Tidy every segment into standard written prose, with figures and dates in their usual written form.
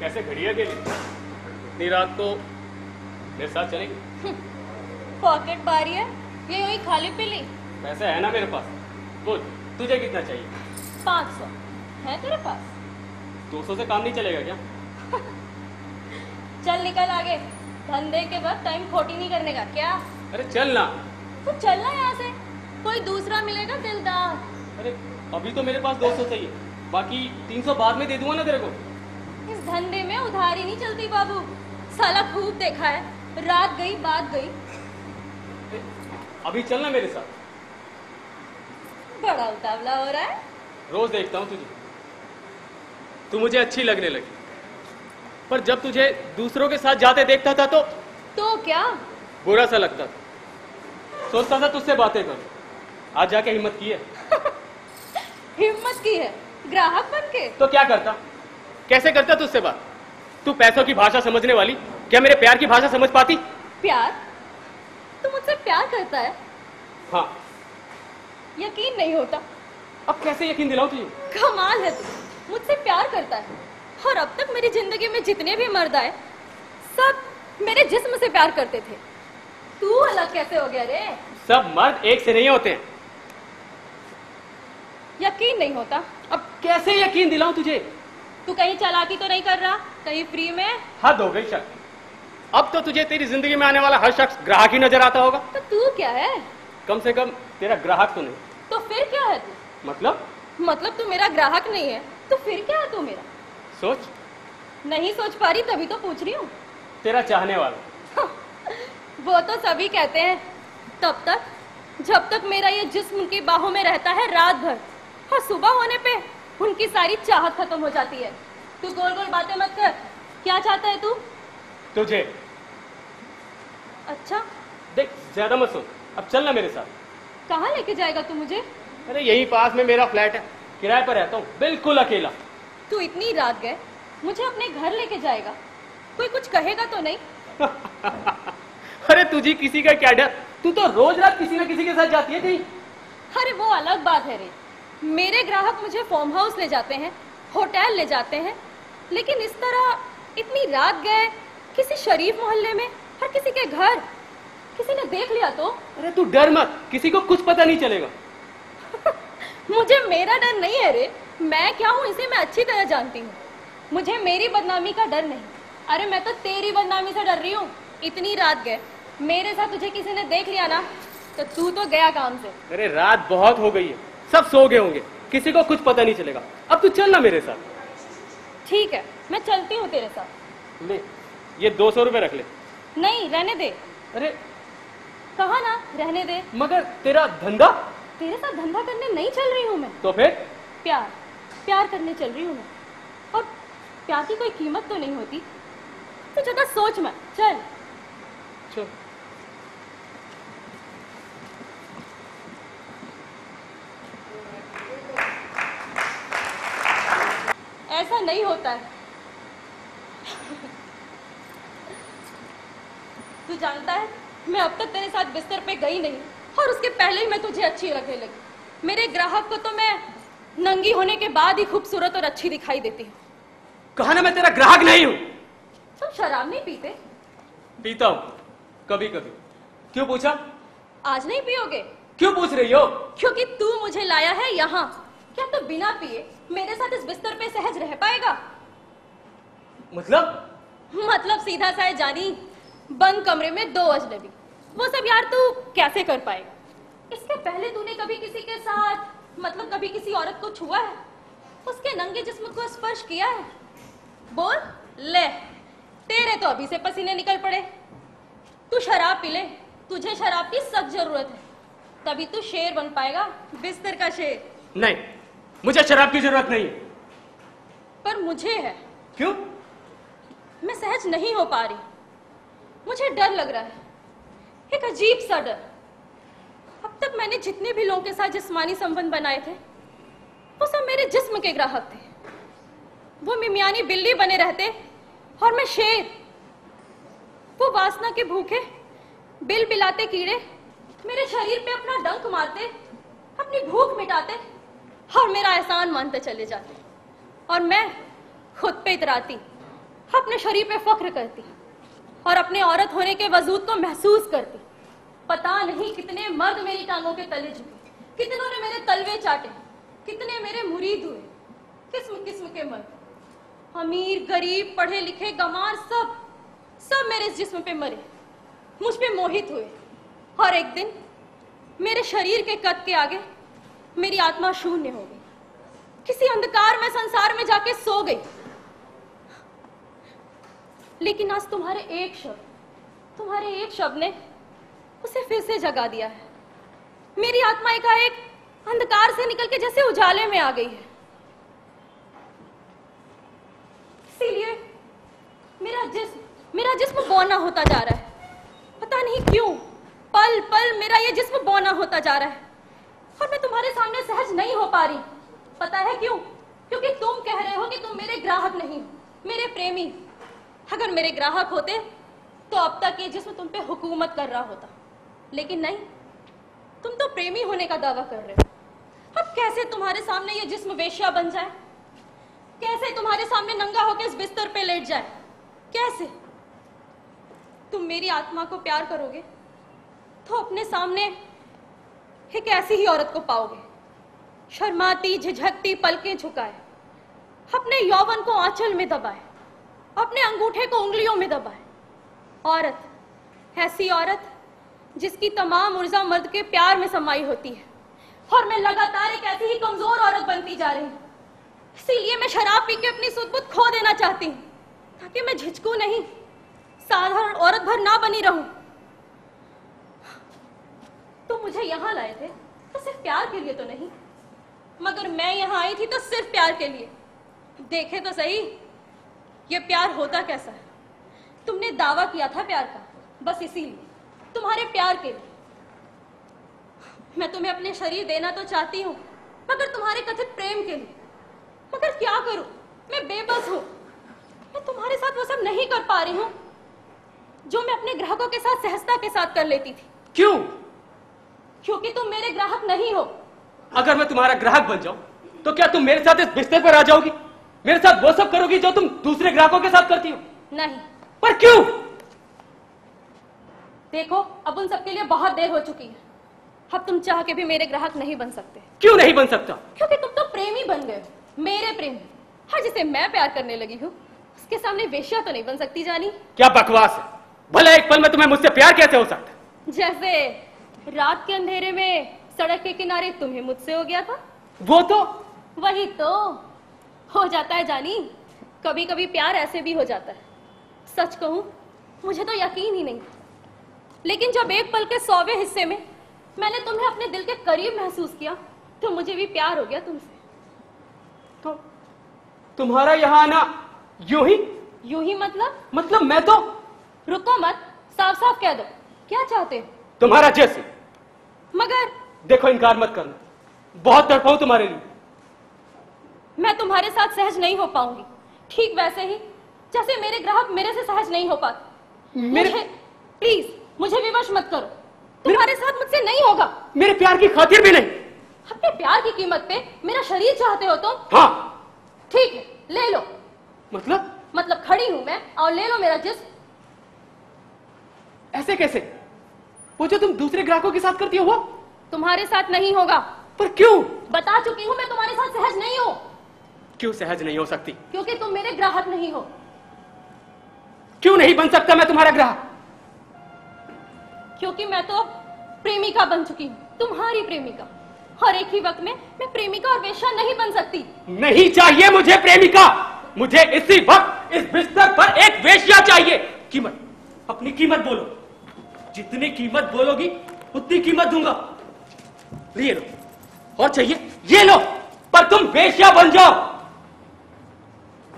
कैसे घड़ी अकेली? इतनी रात को मेरे साथ चलेगी? पॉकेट बारी है ये यूं ही खाली पीली? पैसे है ना मेरे पास। बोल तुझे कितना चाहिए? 500 है तेरे पास? 200 से काम नहीं चलेगा क्या? चल निकल आगे, धंधे के वक्त टाइम खोटी नहीं करने का क्या? अरे चल ना। तो चलना यहाँ से, कोई दूसरा मिलेगा दिलदार। अरे अभी तो मेरे पास 200 चाहिए, बाकी 300 बाद में दे दूंगा ना तेरे को। इस धंधे में उधारी नहीं चलती बाबू, साला खूब देखा है, रात गई बात गई। अभी चलना मेरे साथ। बड़ा उतावला हो रहा है। रोज देखता हूँ तुझे, तू मुझे अच्छी लगने लगी, पर जब तुझे दूसरों के साथ जाते देखता था तो क्या बुरा सा लगता था। सोचता था तुझसे बातें कर, आज जाके हिम्मत की है। हिम्मत की है ग्राहक बन के? तो क्या करता, कैसे करता तुझसे बात? तू पैसों की भाषा समझने वाली, क्या मेरे प्यार की भाषा समझ पाती? प्यार? तू मुझसे प्यार करता है? हाँ। यकीन नहीं होता। अब कैसे यकीन दिलाऊं तुझे? कमाल है, तू मुझसे प्यार करता है, और अब तक मेरी जिंदगी में जितने भी मर्द आए सब मेरे जिस्म से प्यार करते थे, तू अलग कैसे हो गया रे? सब मर्द एक से नहीं होते हैं। यकीन नहीं होता। अब कैसे यकीन दिलाऊं तुझे? तू कहीं चालाकी तो नहीं कर रहा, कहीं फ्री में? हद हो गई शक। अब तो तुझे तेरी जिंदगी में आने वाला हर शख्स ग्राहक ही नजर आता होगा। तो तू क्या है? कम से कम तेरा ग्राहक तो नहीं। तो फिर क्या है तू? मतलब तू मेरा ग्राहक नहीं है तो फिर क्या है तू मेरा? सोच। नहीं सोच पा रही तभी तो पूछ रही हूँ। तेरा चाहने वाला। वो तो सभी कहते हैं, तब तक जब तक मेरा ये जिस्म उनकी बाहों में रहता है रात भर, और सुबह होने पे उनकी सारी चाहत खत्म हो जाती है। तू गोल गोल बातें मत कर, क्या चाहता है तू? तुझे। अच्छा देख ज्यादा मत सोच, अब चलना मेरे साथ। कहाँ लेके जाएगा तू मुझे? अरे यही पास में मेरा फ्लैट है, किराए पर रहता हूँ, बिल्कुल अकेला। तू इतनी रात गए मुझे अपने घर लेके जाएगा, कोई कुछ कहेगा तो नहीं? अरे तुझे किसी का क्या डर, तू तो रोज रात किसी ना किसी के साथ जाती है कहीं। अरे वो अलग बात है रे, मेरे ग्राहक मुझे फार्म हाउस ले जाते हैं, होटल ले जाते हैं, लेकिन इस तरह इतनी रात गए किसी शरीफ मोहल्ले में और किसी के घर, किसी ने देख लिया तो? अरे तू डर मत, किसी को कुछ पता नहीं चलेगा। मुझे मेरा डर नहीं है रे, मैं क्या हूँ इसे मैं अच्छी तरह जानती हूँ। मुझे मेरी बदनामी का डर नहीं, अरे मैं तो तेरी बदनामी से डर रही हूँ। इतनी रात गए मेरे साथ तुझे किसी ने देख लिया ना तो तू तो गया काम से। अरे रात बहुत हो गई है, सब सो गए होंगे, किसी को कुछ पता नहीं चलेगा। अब तू चल ना मेरे साथ। ठीक है मैं चलती हूँ तेरे साथ। ले ये 200 रुपए रख ले। नहीं रहने दे। अरे कहा ना रहने दे। मगर तेरा धंधा? तेरे साथ धंधा करने नहीं चल रही हूँ मैं तो फिर? प्यार करने चल रही हूँ मैं, और प्यार की कोई कीमत तो नहीं होती। तो ज्यादा सोच मत, चल। चल। ऐसा नहीं होता है। तू जानता है मैं अब तक तेरे साथ बिस्तर पे गई नहीं, और उसके पहले ही मैं तुझे अच्छी लगने लगी। मेरे ग्राहक को तो मैं नंगी होने के बाद ही खूबसूरत और अच्छी दिखाई देती हूँ। कहा ना मैं तेरा ग्राहक नहीं हूँ। तुम शराब नहीं पीते? पीता हूँ कभी कभी। क्यों पूछा? आज नहीं पियोगे? क्यों पूछ रही हो? क्योंकि तू मुझे लाया है यहाँ। क्या तू बिना पिए मेरे साथ इस बिस्तर पे सहज रह पाएगा? मतलब सीधा सा है जानी, बंद कमरे में 2 अजनबी, वो सब यार तू कैसे कर पाएगा? इसके पहले तूने कभी किसी के साथ, मतलब कभी किसी औरत को छुआ है, उसके नंगे जिस्म को स्पर्श किया है? बोल। ले तेरे तो अभी से पसीने निकल पड़े। तू शराब पी ले, तुझे शराब की सख्त जरूरत है, तभी तू शेर बन पाएगा, बिस्तर का शेर। नहीं, मुझे शराब की जरूरत नहीं। पर मुझे है। क्यों? मैं सहज सहज नहीं हो पा रही। मुझे डर लग रहा है, एक अजीब सा डर। अब तक मैंने जितने भी लोगों के साथ जिस्मानी संबंध बनाए थे वो सब मेरे जिस्म के ग्राहक थे। वो मिमियानी बिल्ली बने रहते और मैं शेर। वो वासना के भूखे बिल बिलाते कीड़े मेरे शरीर पे अपना डंक मारते, अपनी भूख मिटाते और मेरा एहसान मानते चले जाते, और मैं खुद पे इतराती, अपने शरीर पे फख्र करती और अपने औरत होने के वजूद को महसूस करती। पता नहीं कितने मर्द मेरी टांगों के तले झुके, कितनों ने मेरे तलवे चाटे, कितने मेरे मुरीद हुए। किस्म किस्म के मर्द, अमीर गरीब पढ़े लिखे गंवार, सब मेरे इस जिस्म पे मरे, मुझ पे मोहित हुए। और एक दिन मेरे शरीर के कद के आगे मेरी आत्मा शून्य हो गई, किसी अंधकार में संसार में जाके सो गई। लेकिन आज तुम्हारे एक शब्द ने उसे फिर से जगा दिया है। मेरी आत्मा एकाएक अंधकार से निकल के जैसे उजाले में आ गई है। इसीलिए मेरा जिस्म बौना होता जा रहा है। पता नहीं क्यों पल पल मेरा ये जिस्म बौना होता जा रहा है और मैं तुम्हारे सामने सहज नहीं हो पा रही। पता है क्यों? क्योंकि तुम कह रहे हो कि तुम मेरे ग्राहक नहीं, मेरे प्रेमी। अगर मेरे ग्राहक होते तो अब तक ये जिस्म तुम पे हुकूमत कर रहा होता, लेकिन नहीं, तुम तो प्रेमी होने का दावा कर रहे हो। अब कैसे तुम्हारे सामने ये जिस्म वेश्या बन जाए? कैसे तुम्हारे सामने नंगा होकर इस बिस्तर पे लेट जाए? कैसे? तुम मेरी आत्मा को प्यार करोगे तो अपने सामने एक ऐसी ही औरत को पाओगे, शर्माती झिझकती, पलकें झुकाए, अपने यौवन को आंचल में दबाए, अपने अंगूठे को उंगलियों में दबाए। औरत, ऐसी औरत जिसकी तमाम ऊर्जा मर्द के प्यार में समाई होती है, और मैं लगातार एक ऐसी ही कमजोर औरत बनती जा रही हूँ। इसीलिए मैं शराब पी के अपनी सुध-बुध खो देना चाहती हूँ, ताकि मैं झिझकूं नहीं, साधारण औरत भर ना बनी रहूं। तुम मुझे यहाँ लाए थे तो सिर्फ प्यार के लिए तो नहीं, मगर मैं यहाँ आई थी तो सिर्फ प्यार के लिए। देखे तो सही ये प्यार होता कैसा है। तुमने दावा किया था प्यार का, बस इसीलिए, तुम्हारे प्यार के लिए। मैं तुम्हें अपने शरीर देना तो चाहती हूँ, मगर तुम्हारे कथित प्रेम के लिए। मगर क्या करूं, मैं बेबस हूं। मैं तुम्हारे साथ वो सब नहीं कर पा रही हूं जो मैं अपने ग्राहकों के साथ सहजता के साथ कर लेती थी। क्यों? क्योंकि तुम मेरे ग्राहक नहीं हो। अगर मैं तुम्हारा ग्राहक बन जाऊं तो क्या तुम मेरे साथ इस बिस्तर पर आ जाओगी? मेरे साथ वो सब करोगी जो तुम दूसरे ग्राहकों के साथ करती हो? नहीं। पर क्यों? देखो, अब उन सबके लिए बहुत देर हो चुकी है। अब तुम चाह के भी मेरे ग्राहक नहीं बन सकते। क्यों नहीं बन सकता? क्योंकि तुम तो प्रेमी बन गए हो, मेरे प्रेमी। हर जिसे मैं प्यार करने लगी हूँ उसके सामने वेश्या तो नहीं बन सकती। जानी क्या बकवास है। भला एक पल में तुम्हें मुझसे प्यार कैसे हो सकता? जैसे रात के अंधेरे में सड़क के किनारे तुम्हें मुझसे हो गया था। वो तो वही तो हो जाता है जानी। कभी कभी प्यार ऐसे भी हो जाता है। सच कहूं, मुझे तो यकीन ही नहीं, लेकिन जब एक पल के 100वें हिस्से में मैंने तुम्हें अपने दिल के करीब महसूस किया तो मुझे भी प्यार हो गया तुमसे। तो तुम्हारा यहाँ आना यूं ही मतलब मैं तो। रुको मत, साफ साफ कह दो क्या चाहते हो। तुम्हारा जैसे। मगर देखो, इनकार मत करना, बहुत तड़पाऊं तुम्हारे लिए। मैं तुम्हारे साथ सहज नहीं हो पाऊंगी, ठीक वैसे ही जैसे मेरे ग्राहक मेरे से सहज नहीं हो पाते। प्लीज मुझे विवश मत करो। तुम्हारे साथ मुझसे नहीं होगा। मेरे प्यार की खातिर भी नहीं। अपने प्यार की कीमत पे मेरा शरीर चाहते हो तुम? हाँ। ठीक है, ले लो। मतलब खड़ी हूं मैं और ले लो मेरा जिस्म। ऐसे कैसे? वो जो तुम दूसरे ग्राहकों के साथ करती हो वो तुम्हारे साथ नहीं होगा। पर क्यों? बता चुकी हूं, मैं तुम्हारे साथ सहज नहीं हूं। क्यों सहज नहीं हो सकती? क्योंकि तुम मेरे ग्राहक नहीं हो। क्यों नहीं बन सकता मैं तुम्हारा ग्राहक? क्योंकि मैं तो प्रेमिका बन चुकी हूँ, तुम्हारी प्रेमिका। और एक ही वक्त में मैं प्रेमिका और वेश्या नहीं बन सकती। नहीं चाहिए मुझे प्रेमिका, मुझे इसी वक्त इस बिस्तर पर एक वेश्या चाहिए। कीमत, अपनी कीमत बोलो। जितनी कीमत बोलोगी उतनी कीमत दूंगा। ये लो। और चाहिए ये लो, पर तुम वेश्या बन जाओ।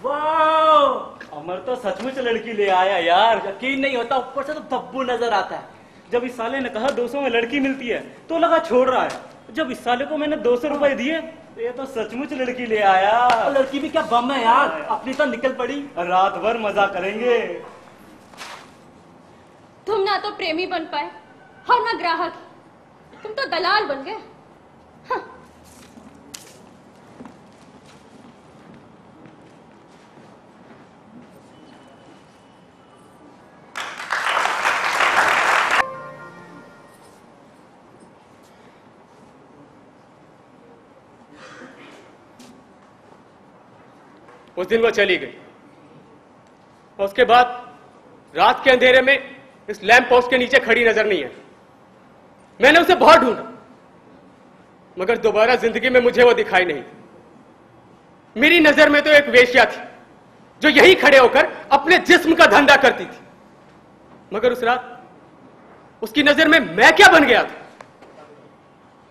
वाह, अमर तो सचमुच लड़की ले आया यार। यकीन नहीं होता, ऊपर से तो धब्बू नजर आता है। जब इस साले ने कहा 200 में लड़की मिलती है तो लगा छोड़ रहा है। जब इस साले को मैंने 200 रुपए दिए तो ये तो सचमुच लड़की ले आया। लड़की भी क्या बम है यार, अपनी तो निकल पड़ी। रात भर मजा करेंगे। तुम ना तो प्रेमी बन पाए और ना ग्राहक, तुम तो दलाल बन गए। हाँ। उस दिन वो चली गई और उसके बाद रात के अंधेरे में इस लैंप पोस्ट के नीचे खड़ी नजर नहीं है। मैंने उसे बहुत ढूंढा मगर दोबारा जिंदगी में मुझे वो दिखाई नहीं। मेरी नजर में तो एक वेश्या थी जो यहीं खड़े होकर अपने जिस्म का धंधा करती थी, मगर उस रात उसकी नजर में मैं क्या बन गया था।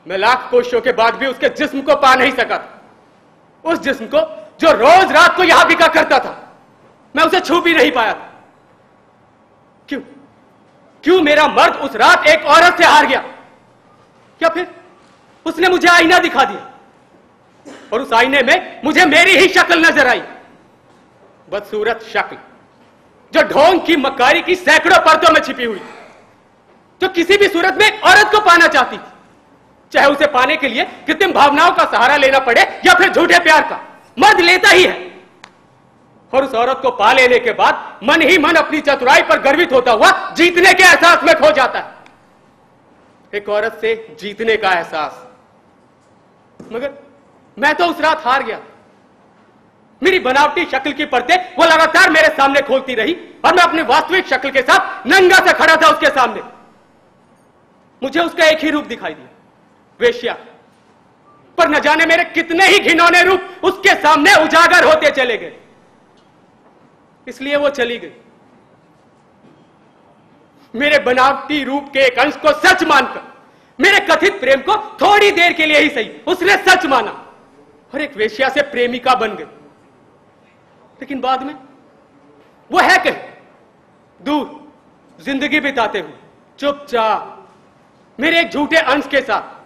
मैं लाख कोशिशों के बाद भी उसके जिस्म को पा नहीं सका था। उस जिस्म को जो रोज रात को यहां बिका करता था, मैं उसे छू भी नहीं पाया था। क्यों क्यों मेरा मर्द उस रात एक औरत से हार गया? या फिर उसने मुझे आईना दिखा दिया और उस आईने में मुझे मेरी ही शक्ल नजर आई। बदसूरत शक्ल जो ढोंग की मक्कारी की सैकड़ों परतों में छिपी हुई, जो किसी भी सूरत में एक औरत को पाना चाहती थी, चाहे उसे पाने के लिए कृत्रिम भावनाओं का सहारा लेना पड़े या फिर झूठे प्यार का। मर्द लेता ही है और उस औरत को पा लेने के बाद मन ही मन अपनी चतुराई पर गर्वित होता हुआ जीतने के एहसास में खो जाता है। एक औरत से जीतने का एहसास। मगर मैं तो उस रात हार गया। मेरी बनावटी शक्ल की परतें वो लगातार मेरे सामने खोलती रही और मैं अपनी वास्तविक शक्ल के साथ नंगा सा खड़ा था उसके सामने। मुझे उसका एक ही रूप दिखाई दिया, वेश्या। पर न जाने मेरे कितने ही घिनौने रूप उसके सामने उजागर होते चले गए। इसलिए वो चली गई। मेरे बनावटी रूप के एक अंश को सच मानकर, मेरे कथित प्रेम को थोड़ी देर के लिए ही सही उसने सच माना और एक वेश्या से प्रेमिका बन गई। लेकिन बाद में वो है कहीं दूर जिंदगी बिताते हुए चुपचाप मेरे एक झूठे अंश के साथ।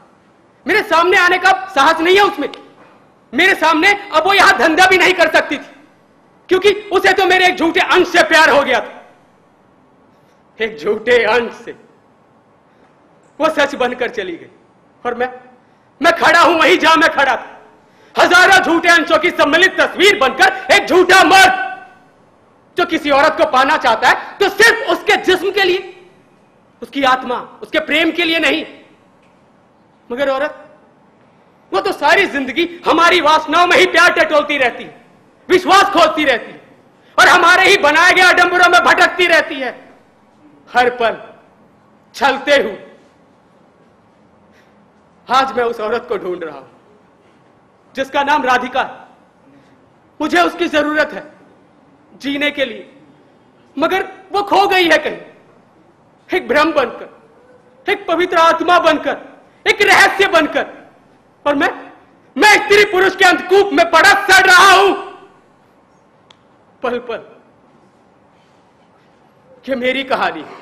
मेरे सामने आने का साहस नहीं है उसमें। मेरे सामने अब वो यहां धंधा भी नहीं कर सकती थी क्योंकि उसे तो मेरे एक झूठे अंश से प्यार हो गया था। एक झूठे अंश से वो सच बनकर चली गई और मैं खड़ा हूं वहीं जहां मैं खड़ा था। हजारों झूठे अंशों की सम्मिलित तस्वीर बनकर एक झूठा मर्द जो किसी औरत को पाना चाहता है तो सिर्फ उसके जिस्म के लिए, उसकी आत्मा, उसके प्रेम के लिए नहीं। मगर औरत वो तो सारी जिंदगी हमारी वासनाओं में ही प्यार टटोलती रहती है, विश्वास खोजती रहती है और हमारे ही बनाए गए आडंबरों में भटकती रहती है, हर पल छलते हुए। आज मैं उस औरत को ढूंढ रहा हूं जिसका नाम राधिका है। मुझे उसकी जरूरत है जीने के लिए, मगर वो खो गई है कहीं, एक भ्रम बनकर, एक पवित्र आत्मा बनकर, एक रहस्य बनकर। और मैं स्त्री पुरुष के अंधकूप में पड़ा सड़ रहा हूं पल पल। ये मेरी कहानी है,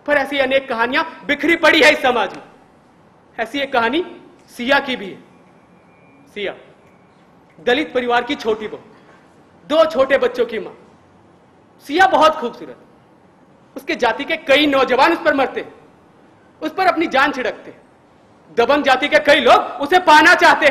पर ऐसी अनेक कहानियां बिखरी पड़ी है इस समाज में। ऐसी एक कहानी सिया की भी है। सिया दलित परिवार की छोटी बहू, 2 छोटे बच्चों की मां। सिया बहुत खूबसूरत, उसके जाति के कई नौजवान उस पर मरते हैं, उस पर अपनी जान छिड़कते हैं। दबंग जाति के कई लोग उसे पाना चाहते हैं।